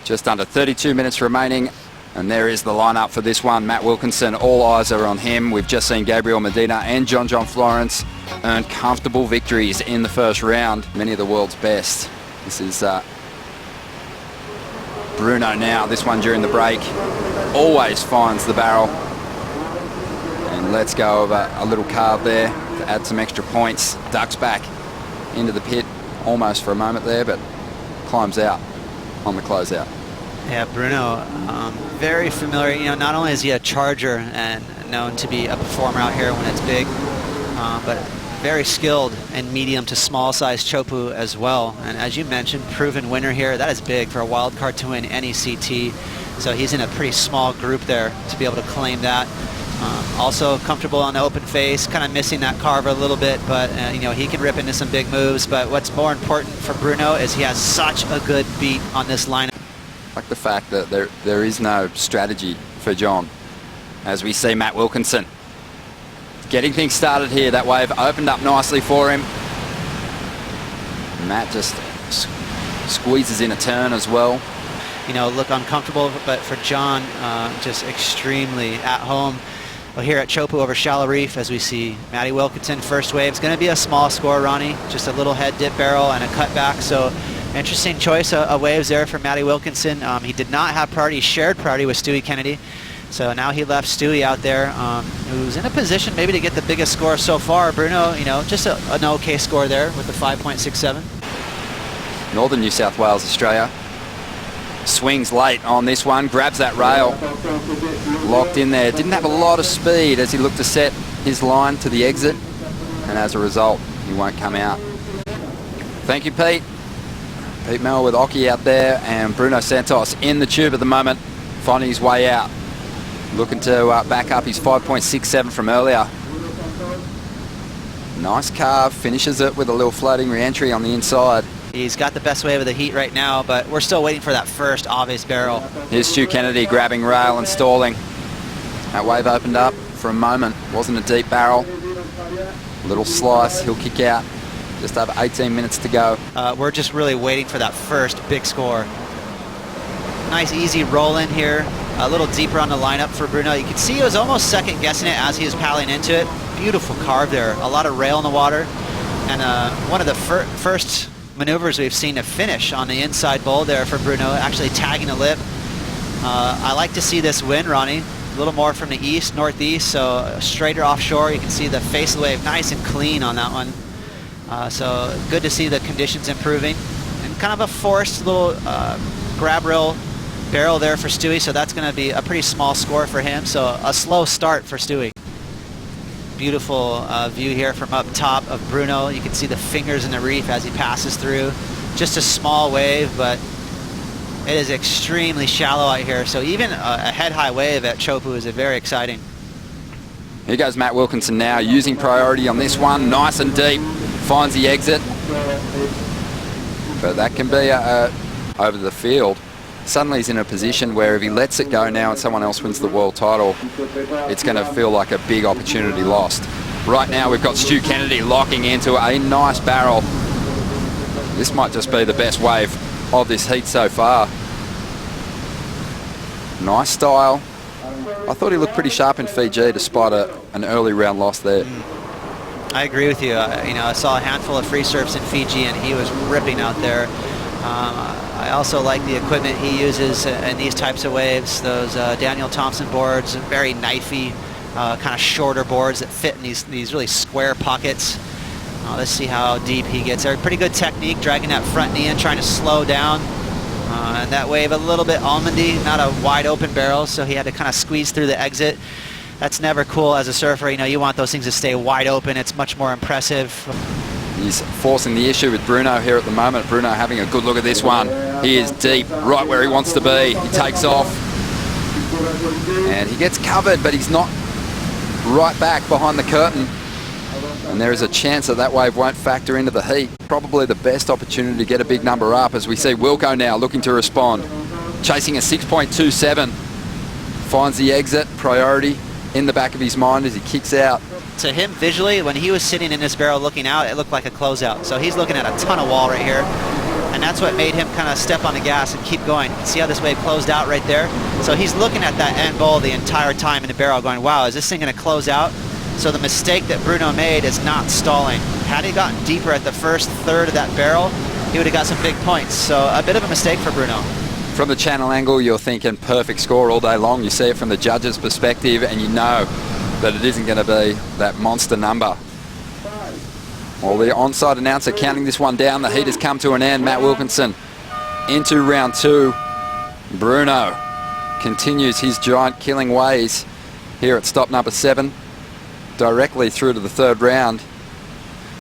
Just under 32 minutes remaining, and there is the lineup for this one. Matt Wilkinson, all eyes are on him. We've just seen Gabriel Medina and John Florence earn comfortable victories in the first round, many of the world's best. This is Bruno now, this one during the break, always finds the barrel. And lets go of a little carve there to add some extra points. Ducks back into the pit almost for a moment there, but climbs out on the closeout. Yeah, Bruno, very familiar. You know, not only is he a charger and known to be a performer out here when it's big, but very skilled in medium to small size Teahupo'o as well. And as you mentioned, proven winner here. That is big for a wild card to win any CT. So he's in a pretty small group there to be able to claim that. Also comfortable on the open face, kind of missing that carve a little bit, but you know, he can rip into some big moves. But what's more important for Bruno is he has such a good beat on this lineup. Like the fact that there is no strategy for John. As we see Matt Wilkinson getting things started here. That wave opened up nicely for him. Matt just squeezes in a turn as well. You know, look uncomfortable, but for John, just extremely at home. Well, here at Teahupo'o over Shallow Reef, as we see Matty Wilkinson, first wave. It's going to be a small score, Ronnie. Just a little head dip barrel and a cutback. So interesting choice of waves there for Matty Wilkinson. He did not have priority, shared priority with Stewie Kennedy. So now he left Stewie out there, who's in a position maybe to get the biggest score so far. Bruno, you know, just an okay score there with the 5.67. Northern New South Wales, Australia. Swings late on this one, grabs that rail, locked in there. Didn't have a lot of speed as he looked to set his line to the exit, and as a result, he won't come out. Thank you, Pete. Pete Mel with Oki out there, and Bruno Santos in the tube at the moment, finding his way out. Looking to back up his 5.67 from earlier. Nice carve, finishes it with a little floating re-entry on the inside. He's got the best wave of the heat right now, but we're still waiting for that first obvious barrel. Here's Stu Kennedy grabbing rail and stalling. That wave opened up for a moment. Wasn't a deep barrel. Little slice, he'll kick out. Just over 18 minutes to go. We're just really waiting for that first big score. Nice easy roll in here. A little deeper on the lineup for Bruno. You can see he was almost second guessing it as he was paddling into it. Beautiful carve there. A lot of rail in the water. And one of the first maneuvers we've seen to finish on the inside bowl there for Bruno, actually tagging a lip. I like to see this wind, Ronnie. A little more from the east, northeast, so straighter offshore. You can see the face of the wave nice and clean on that one. So good to see the conditions improving. And kind of a forced little grab rail barrel there for Stewie, so that's going to be a pretty small score for him. So a slow start for Stewie. Beautiful view here from up top of Bruno. You can see the fingers in the reef as he passes through. Just a small wave, but it is extremely shallow out here. So even a head-high wave at Teahupo'o is very exciting. Here goes Matt Wilkinson now, using priority on this one. Nice and deep, finds the exit. But that can be over the field. Suddenly he's in a position where if he lets it go now and someone else wins the world title, it's going to feel like a big opportunity lost. Right now we've got Stu Kennedy locking into a nice barrel. This might just be the best wave of this heat so far. Nice style. I thought he looked pretty sharp in Fiji despite an early round loss there. I agree with you. You know, I saw a handful of free surfs in Fiji and he was ripping out there. I also like the equipment he uses in these types of waves. Those Daniel Thompson boards, very knifey, kind of shorter boards that fit in these really square pockets. Let's see how deep he gets there. Pretty good technique, dragging that front knee in, trying to slow down. And that wave a little bit almondy, not a wide open barrel, so he had to kind of squeeze through the exit. That's never cool as a surfer. You know, you want those things to stay wide open. It's much more impressive. He's forcing the issue with Bruno here at the moment. Bruno having a good look at this one. He is deep, right where he wants to be. He takes off. And he gets covered, but he's not right back behind the curtain. And there is a chance that wave won't factor into the heat. Probably the best opportunity to get a big number up as we see Wilco now looking to respond. Chasing a 6.27. Finds the exit, priority in the back of his mind as he kicks out. To him visually, when he was sitting in this barrel looking out, it looked like a closeout. So he's looking at a ton of wall right here. and that's what made him kind of step on the gas and keep going. You can see how this wave closed out right there. So he's looking at that end bowl the entire time in the barrel going, wow, is this thing going to close out? So the mistake that Bruno made is not stalling. Had he gotten deeper at the first third of that barrel, he would have got some big points. So a bit of a mistake for Bruno. From the channel angle, you're thinking perfect score all day long. You see it from the judge's perspective, and you know that it isn't going to be that monster number. Well, the onside announcer counting this one down. The heat has come to an end. Matt Wilkinson into round 2. Bruno continues his giant killing ways here at stop number 7, directly through to the 3rd round.